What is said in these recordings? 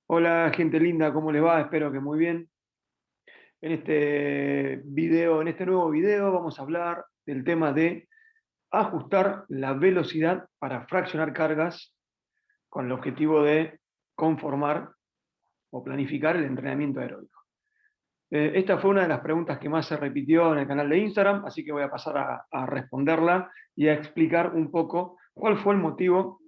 Hola, gente linda, ¿cómo les va? Espero que muy bien. En este video, en este nuevo video, vamos a hablar del tema de ajustar la velocidad para fraccionar cargas con el objetivo de conformar o planificar el entrenamiento aeróbico. Esta fue una de las preguntas que más se repitió en el canal de Instagram, así que voy a pasar a responderla y a explicar un poco cuál fue el motivo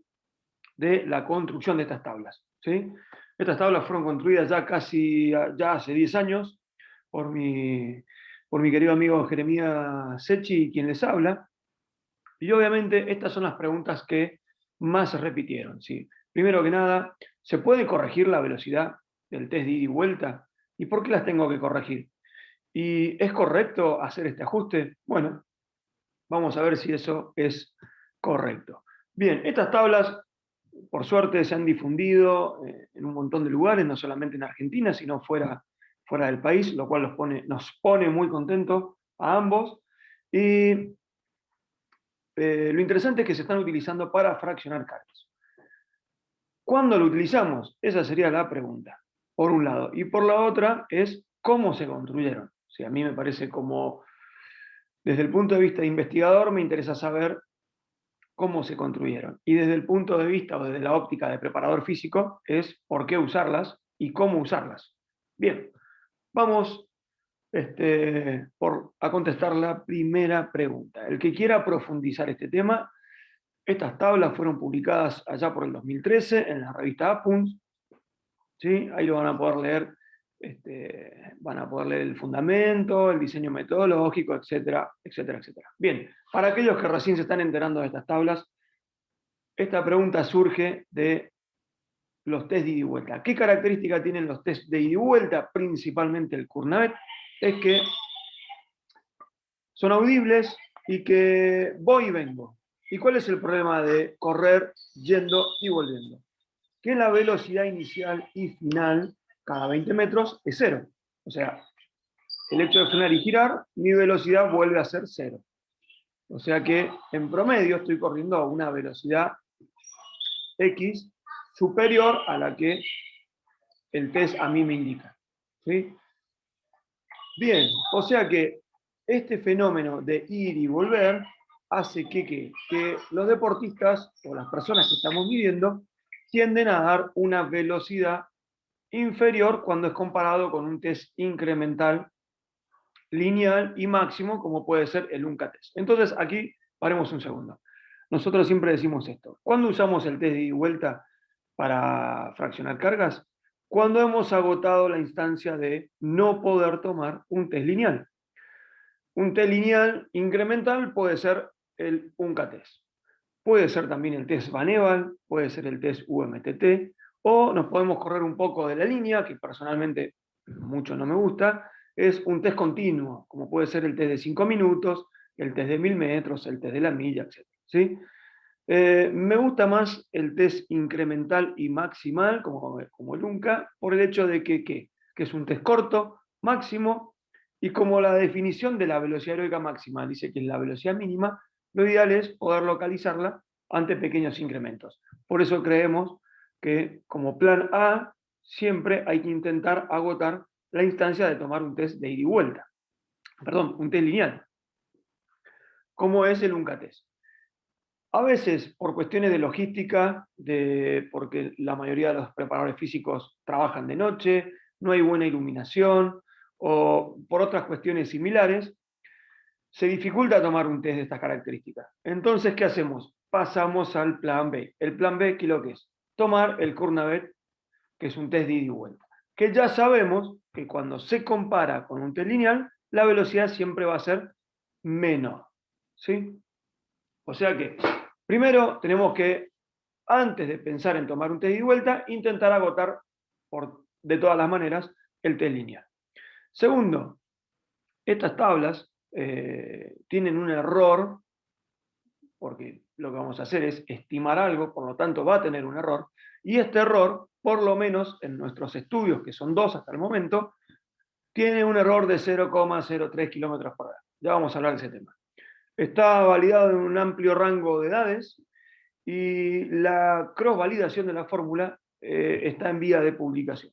de la construcción de estas tablas. ¿Sí? Estas tablas fueron construidas ya hace 10 años por mi querido amigo Jeremías Sechi, quien les habla. Y obviamente estas son las preguntas que más se repitieron. ¿Sí? Primero que nada, ¿se puede corregir la velocidad del test de ida y vuelta? ¿Y por qué las tengo que corregir? ¿Y es correcto hacer este ajuste? Bueno, vamos a ver si eso es correcto. Bien, estas tablas por suerte se han difundido en un montón de lugares, no solamente en Argentina, sino fuera del país, lo cual nos pone muy contentos a ambos. Y lo interesante es que se están utilizando para fraccionar cargas. ¿Cuándo lo utilizamos? Esa sería la pregunta, por un lado. Y por la otra es cómo se construyeron. O sea, a mí me parece como, desde el punto de vista de investigador, me interesa saber cómo se construyeron. Y desde el punto de vista o desde la óptica de preparador físico es por qué usarlas y cómo usarlas. Bien, vamos a contestar la primera pregunta. El que quiera profundizar este tema, estas tablas fueron publicadas allá por el 2013 en la revista Apuns. ¿Sí? Ahí lo van a poder leer, van a poder leer el fundamento, el diseño metodológico, etcétera, etcétera, etcétera. Bien, para aquellos que recién se están enterando de estas tablas, esta pregunta surge de los test de ida y vuelta. ¿Qué característica tienen los test de ida y vuelta? Principalmente el Cournavet, es que son audibles y que voy y vengo. ¿Y cuál es el problema de correr yendo y volviendo? Que la velocidad inicial y final cada 20 metros es cero. O sea, el hecho de frenar y girar, mi velocidad vuelve a ser cero. O sea que en promedio estoy corriendo a una velocidad X superior a la que el test a mí me indica. ¿Sí? Bien, o sea que este fenómeno de ir y volver hace que los deportistas o las personas que estamos midiendo tienden a dar una velocidad inferior cuando es comparado con un test incremental, lineal y máximo, como puede ser el UNCA test. Entonces, aquí paremos un segundo. Nosotros siempre decimos esto. ¿Cuándo usamos el test de ida y vuelta para fraccionar cargas? Cuando hemos agotado la instancia de no poder tomar un test lineal. Un test lineal incremental puede ser el UNCA test. Puede ser también el test Vaneval, puede ser el test UMTT, o nos podemos correr un poco de la línea, que personalmente mucho no me gusta, es un test continuo, como puede ser el test de 5 minutos, el test de 1000 metros, el test de la milla, etc. ¿Sí? Me gusta más el test incremental y maximal, como el UNCA, por el hecho de que es un test corto, máximo, y como la definición de la velocidad aeróbica máxima dice que es la velocidad mínima, lo ideal es poder localizarla ante pequeños incrementos. Por eso creemos que como plan A siempre hay que intentar agotar la instancia de tomar un test de ida y vuelta, perdón, un test lineal, como es el UNCA test. A veces, por cuestiones de logística, porque la mayoría de los preparadores físicos trabajan de noche, no hay buena iluminación, o por otras cuestiones similares, se dificulta tomar un test de estas características. Entonces, ¿qué hacemos? Pasamos al plan B. El plan B, ¿qué es lo que es? Tomar el Cournavet, que es un test de ida y vuelta. Que ya sabemos que cuando se compara con un test lineal, la velocidad siempre va a ser menor. ¿Sí? O sea que, primero tenemos que, antes de pensar en tomar un test de ida y vuelta, intentar agotar de todas las maneras el test lineal. Segundo, estas tablas tienen un error, porque lo que vamos a hacer es estimar algo, por lo tanto va a tener un error, y este error, por lo menos en nuestros estudios, que son dos hasta el momento, tiene un error de 0,03 kilómetros por hora. Ya vamos a hablar de ese tema. Está validado en un amplio rango de edades y la cross-validación de la fórmula está en vía de publicación.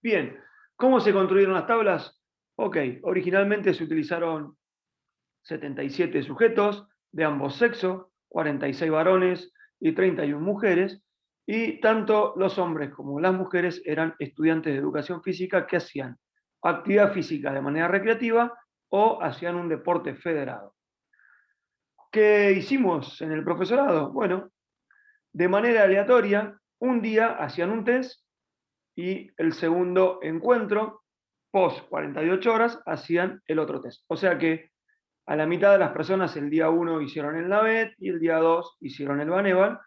Bien, ¿cómo se construyeron las tablas? Ok, originalmente se utilizaron 77 sujetos de ambos sexos, 46 varones y 31 mujeres, y tanto los hombres como las mujeres eran estudiantes de educación física que hacían actividad física de manera recreativa o hacían un deporte federado. ¿Qué hicimos en el profesorado? Bueno, de manera aleatoria, un día hacían un test y el segundo encuentro, post 48 horas, hacían el otro test. O sea que a la mitad de las personas el día 1 hicieron el NAVET y el día 2 hicieron el Baneval.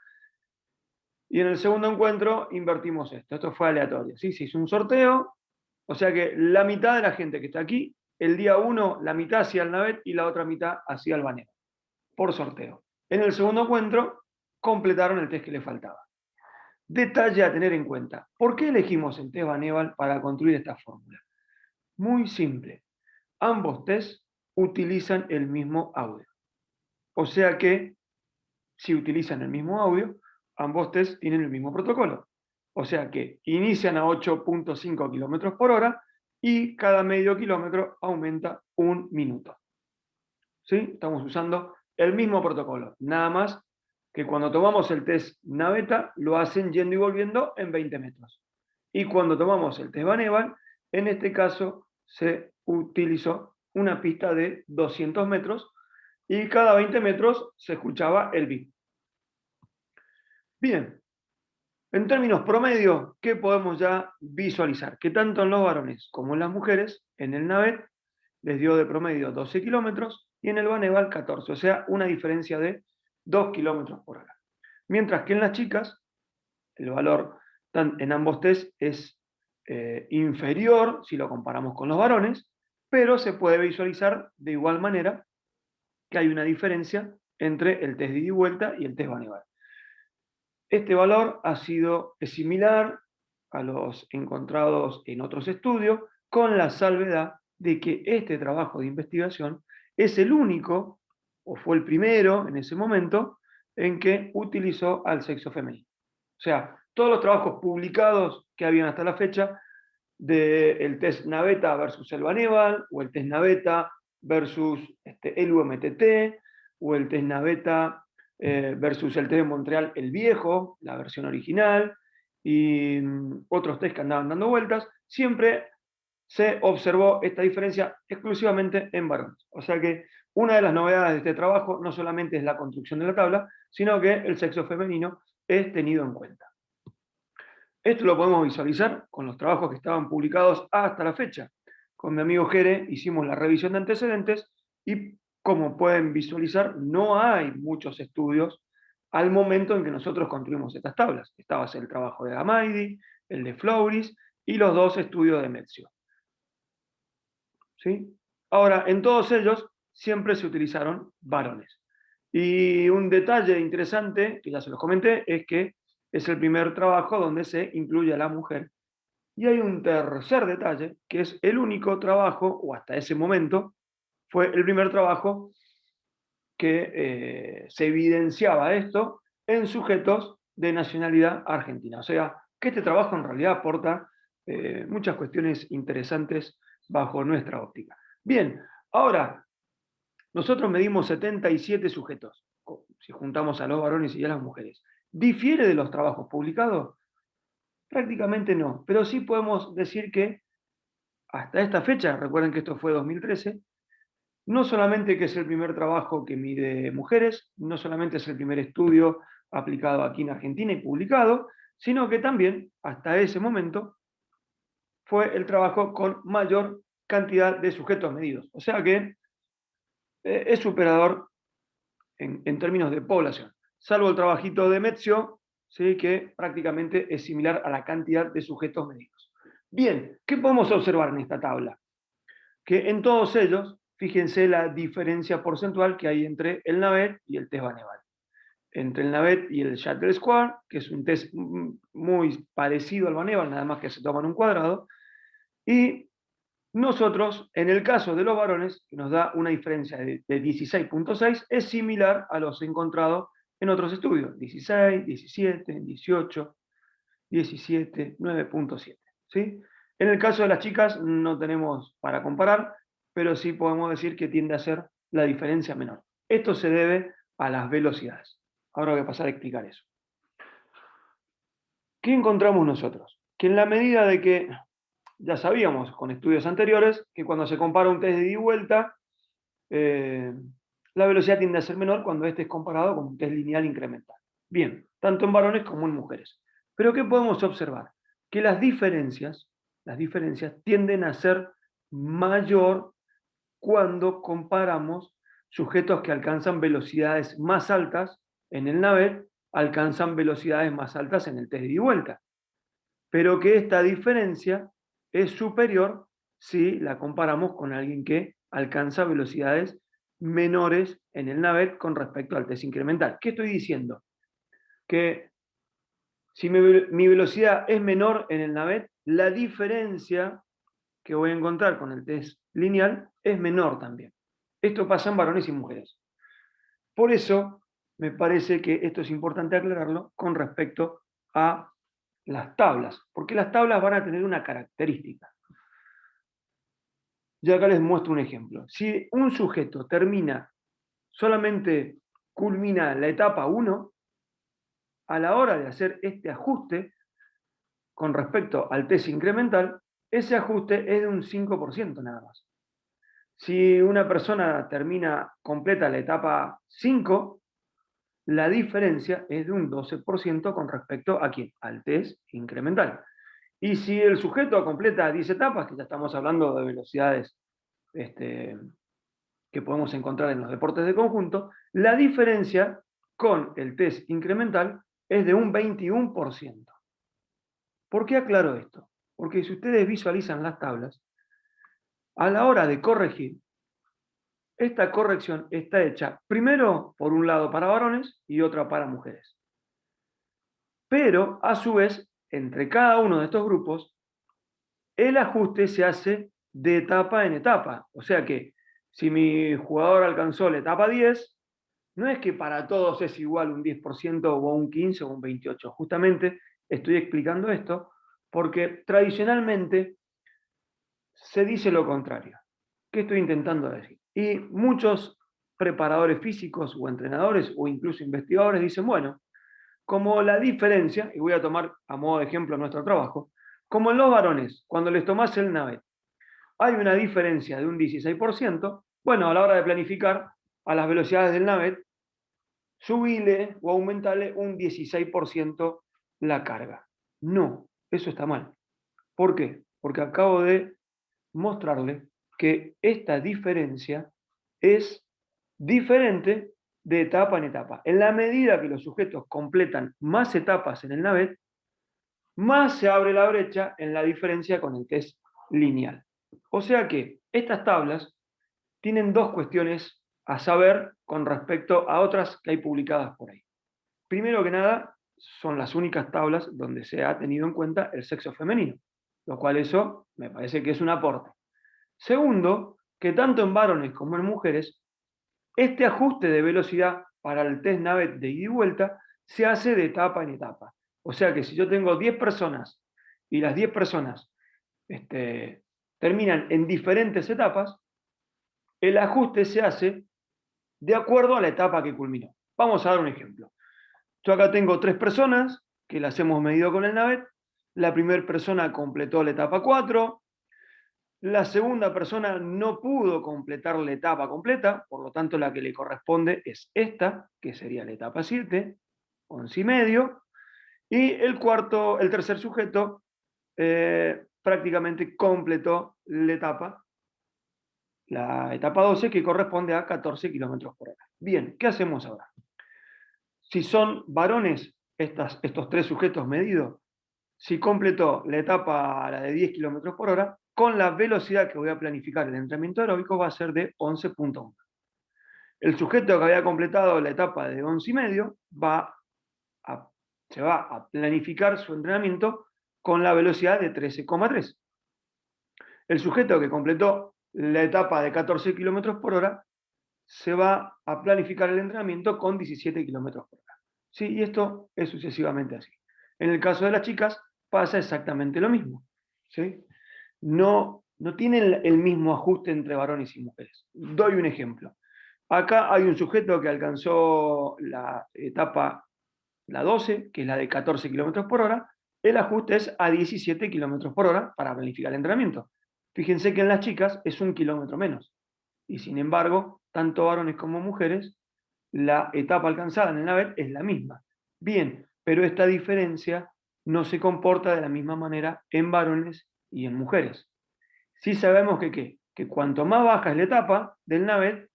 Y en el segundo encuentro invertimos esto. Esto fue aleatorio. ¿Sí? Se hizo un sorteo. O sea que la mitad de la gente que está aquí, el día 1, la mitad hacía el NAVET y la otra mitad hacía el Baneval. Por sorteo. En el segundo encuentro completaron el test que le faltaba. Detalle a tener en cuenta. ¿Por qué elegimos el test Baneval para construir esta fórmula? Muy simple. Ambos tests utilizan el mismo audio. O sea que, si utilizan el mismo audio, ambos tests tienen el mismo protocolo. O sea que inician a 8.5 km por hora y cada medio kilómetro aumenta 1 minuto. ¿Sí? Estamos usando el mismo protocolo. Nada más que cuando tomamos el test Naveta, lo hacen yendo y volviendo en 20 metros. Y cuando tomamos el test Baneval, en este caso se utilizó una pista de 200 metros y cada 20 metros se escuchaba el beat. Bien, en términos promedio, ¿qué podemos ya visualizar? Que tanto en los varones como en las mujeres, en el Navet les dio de promedio 12 kilómetros y en el Baneval 14, o sea, una diferencia de 2 kilómetros por hora. Mientras que en las chicas, el valor en ambos test es inferior si lo comparamos con los varones, pero se puede visualizar de igual manera que hay una diferencia entre el test de ida y vuelta y el test Baneval. Este valor es similar a los encontrados en otros estudios, con la salvedad de que este trabajo de investigación es el único, o fue el primero en ese momento, en que utilizó al sexo femenino. O sea, todos los trabajos publicados que habían hasta la fecha del test Naveta versus el Baneval, o el test Naveta versus el UMTT, o el test Naveta versus el test de Montreal, el viejo, la versión original, y otros test que andaban dando vueltas, siempre se observó esta diferencia exclusivamente en varones. O sea que una de las novedades de este trabajo no solamente es la construcción de la tabla, sino que el sexo femenino es tenido en cuenta. Esto lo podemos visualizar con los trabajos que estaban publicados hasta la fecha. Con mi amigo Jere hicimos la revisión de antecedentes y, como pueden visualizar, no hay muchos estudios al momento en que nosotros construimos estas tablas. Estaba el trabajo de Gamaidi, el de Flauris y los dos estudios de Mezio. ¿Sí? Ahora, en todos ellos siempre se utilizaron varones. Y un detalle interesante, que ya se los comenté, es que es el primer trabajo donde se incluye a la mujer. Y hay un tercer detalle, que es el único trabajo, o hasta ese momento, fue el primer trabajo que se evidenciaba esto en sujetos de nacionalidad argentina. O sea, que este trabajo en realidad aporta muchas cuestiones interesantes bajo nuestra óptica. Bien, ahora, nosotros medimos 77 sujetos, si juntamos a los varones y a las mujeres. ¿Difiere de los trabajos publicados? Prácticamente no, pero sí podemos decir que hasta esta fecha, recuerden que esto fue 2013, no solamente que es el primer trabajo que mide mujeres, no solamente es el primer estudio aplicado aquí en Argentina y publicado, sino que también, hasta ese momento, fue el trabajo con mayor cantidad de sujetos medidos. O sea que es superador en términos de población, salvo el trabajito de Mezio, ¿sí? Que prácticamente es similar a la cantidad de sujetos medidos. Bien, ¿qué podemos observar en esta tabla? Que en todos ellos, fíjense la diferencia porcentual que hay entre el Navet y el test Baneval. Entre el Navet y el Shuttle Square, que es un test muy parecido al Baneval, nada más que se toman un cuadrado, y nosotros, en el caso de los varones, que nos da una diferencia de 16.6, es similar a los encontrados en otros estudios, 16, 17, 18. 17, 9.7. ¿Sí? En el caso de las chicas no tenemos para comparar, pero sí podemos decir que tiende a ser la diferencia menor. Esto se debe a las velocidades. Ahora voy a pasar a explicar eso. ¿Qué encontramos nosotros? Que en la medida de que ya sabíamos con estudios anteriores que cuando se compara un test de ida y vuelta, eh, la velocidad tiende a ser menor cuando este es comparado con un test lineal incremental. Bien, tanto en varones como en mujeres. Pero ¿qué podemos observar? Que las diferencias tienden a ser mayor cuando comparamos sujetos que alcanzan velocidades más altas en el NAVET, alcanzan velocidades más altas en el test de ida y vuelta. Pero que esta diferencia es superior si la comparamos con alguien que alcanza velocidades menores en el NAVET con respecto al test incremental. ¿Qué estoy diciendo? Que si mi velocidad es menor en el NAVET, la diferencia que voy a encontrar con el test lineal es menor también. Esto pasa en varones y mujeres. Por eso me parece que esto es importante aclararlo con respecto a las tablas, porque las tablas van a tener una característica. Y acá les muestro un ejemplo. Si un sujeto solamente culmina la etapa 1, a la hora de hacer este ajuste con respecto al test incremental, ese ajuste es de un 5% nada más. Si una persona completa la etapa 5, la diferencia es de un 12% con respecto a quién, al test incremental. Y si el sujeto completa 10 etapas, que ya estamos hablando de velocidades que podemos encontrar en los deportes de conjunto, la diferencia con el test incremental es de un 21%. ¿Por qué aclaro esto? Porque si ustedes visualizan las tablas, a la hora de corregir, esta corrección está hecha primero por un lado para varones y otra para mujeres. Pero, a su vez, entre cada uno de estos grupos, el ajuste se hace de etapa en etapa. O sea que si mi jugador alcanzó la etapa 10, no es que para todos es igual un 10% o un 15% o un 28%. Justamente estoy explicando esto porque tradicionalmente se dice lo contrario. ¿Qué estoy intentando decir? Y muchos preparadores físicos o entrenadores o incluso investigadores dicen, bueno, como la diferencia, y voy a tomar a modo de ejemplo nuestro trabajo, como en los varones, cuando les tomás el NAVET, hay una diferencia de un 16%, bueno, a la hora de planificar a las velocidades del NAVET, subile o aumentale un 16% la carga. No, eso está mal. ¿Por qué? Porque acabo de mostrarle que esta diferencia es diferente de etapa en etapa. En la medida que los sujetos completan más etapas en el NAVET, más se abre la brecha en la diferencia con el test lineal. O sea que estas tablas tienen dos cuestiones a saber con respecto a otras que hay publicadas por ahí. Primero que nada, son las únicas tablas donde se ha tenido en cuenta el sexo femenino, lo cual eso me parece que es un aporte. Segundo, que tanto en varones como en mujeres, este ajuste de velocidad para el test NAVET de ida y vuelta se hace de etapa en etapa. O sea que si yo tengo 10 personas y las 10 personas terminan en diferentes etapas, el ajuste se hace de acuerdo a la etapa que culminó. Vamos a dar un ejemplo. Yo acá tengo 3 personas que las hemos medido con el NAVET. La primera persona completó la etapa 4, la segunda persona no pudo completar la etapa completa, por lo tanto la que le corresponde es esta, que sería la etapa 7, 11 y medio, y el tercer sujeto, prácticamente completó la etapa 12, que corresponde a 14 kilómetros por hora. Bien, ¿qué hacemos ahora? Si son varones, estos 3 sujetos medidos, si completó la etapa, la de 10 kilómetros por hora, con la velocidad que voy a planificar el entrenamiento aeróbico va a ser de 11.1. El sujeto que había completado la etapa de 11 y medio se va a planificar su entrenamiento con la velocidad de 13,3. El sujeto que completó la etapa de 14 kilómetros por hora se va a planificar el entrenamiento con 17 kilómetros por hora. ¿Sí? Y esto es sucesivamente así. En el caso de las chicas pasa exactamente lo mismo. ¿Sí? No tienen el mismo ajuste entre varones y mujeres. Doy un ejemplo. Acá hay un sujeto que alcanzó la etapa, la 12, que es la de 14 kilómetros por hora. El ajuste es a 17 kilómetros por hora para planificar el entrenamiento. Fíjense que en las chicas es 1 kilómetro menos. Y sin embargo, tanto varones como mujeres, la etapa alcanzada en el NAVET es la misma. Bien, pero esta diferencia no se comporta de la misma manera en varones y en mujeres. Sí sabemos que cuanto más baja es la etapa del NAVET,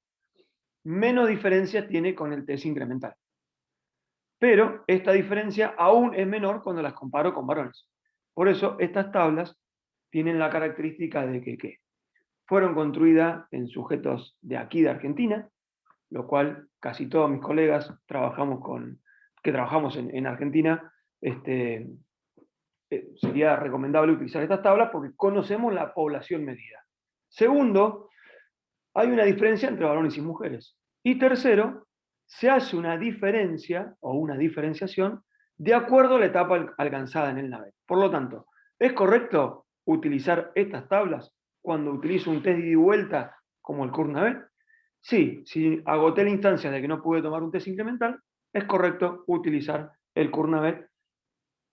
menos diferencia tiene con el test incremental. Pero esta diferencia aún es menor cuando las comparo con varones. Por eso estas tablas tienen la característica de que fueron construidas en sujetos de aquí de Argentina, lo cual casi todos mis colegas que trabajamos en Argentina, sería recomendable utilizar estas tablas porque conocemos la población medida. Segundo, hay una diferencia entre varones y mujeres. Y tercero, se hace una diferencia o una diferenciación de acuerdo a la etapa alcanzada en el NAVET. Por lo tanto, ¿es correcto utilizar estas tablas cuando utilizo un test de ida y vuelta como el CURNAVET? Sí, si agoté la instancia de que no pude tomar un test incremental, es correcto utilizar el CURNAVET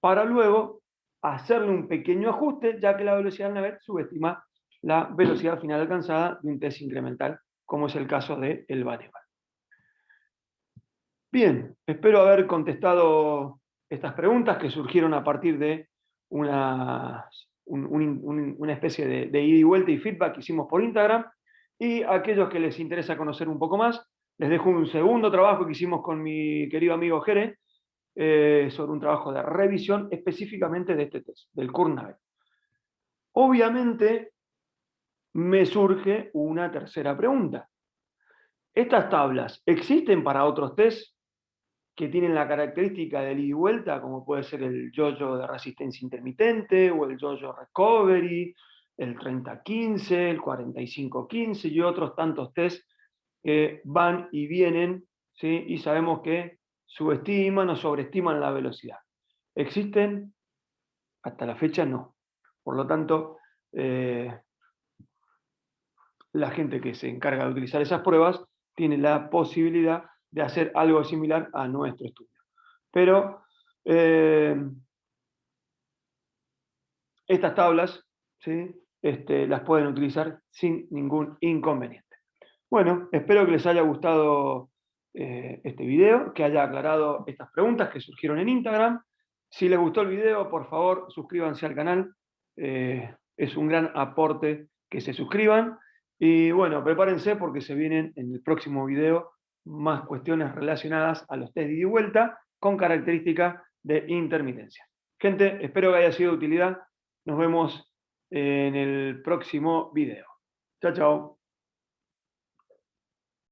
para luego hacerle un pequeño ajuste, ya que la velocidad del NAVET subestima la velocidad final alcanzada de un test incremental, como es el caso del Baneval. Bien, espero haber contestado estas preguntas que surgieron a partir de una especie de ida y vuelta y feedback que hicimos por Instagram. Y a aquellos que les interesa conocer un poco más, les dejo un segundo trabajo que hicimos con mi querido amigo Jere, sobre un trabajo de revisión específicamente de este test, del CURNAVET. Obviamente, me surge una tercera pregunta. ¿Estas tablas existen para otros test que tienen la característica del ida y vuelta, como puede ser el yo-yo de resistencia intermitente o el yo-yo recovery, el 30-15, el 45-15 y otros tantos test que van y vienen, ¿sí? Y sabemos que subestiman o sobreestiman la velocidad? ¿Existen? Hasta la fecha no. Por lo tanto, la gente que se encarga de utilizar esas pruebas tiene la posibilidad de hacer algo similar a nuestro estudio. Pero estas tablas, ¿sí? Las pueden utilizar sin ningún inconveniente. Bueno, espero que les haya gustado este video, que haya aclarado estas preguntas que surgieron en Instagram. Si les gustó el video, por favor, suscríbanse al canal. Es un gran aporte que se suscriban. Y bueno, prepárense porque se vienen en el próximo video más cuestiones relacionadas a los test de ida y vuelta con características de intermitencia. Gente, espero que haya sido de utilidad. Nos vemos en el próximo video. Chao, chao.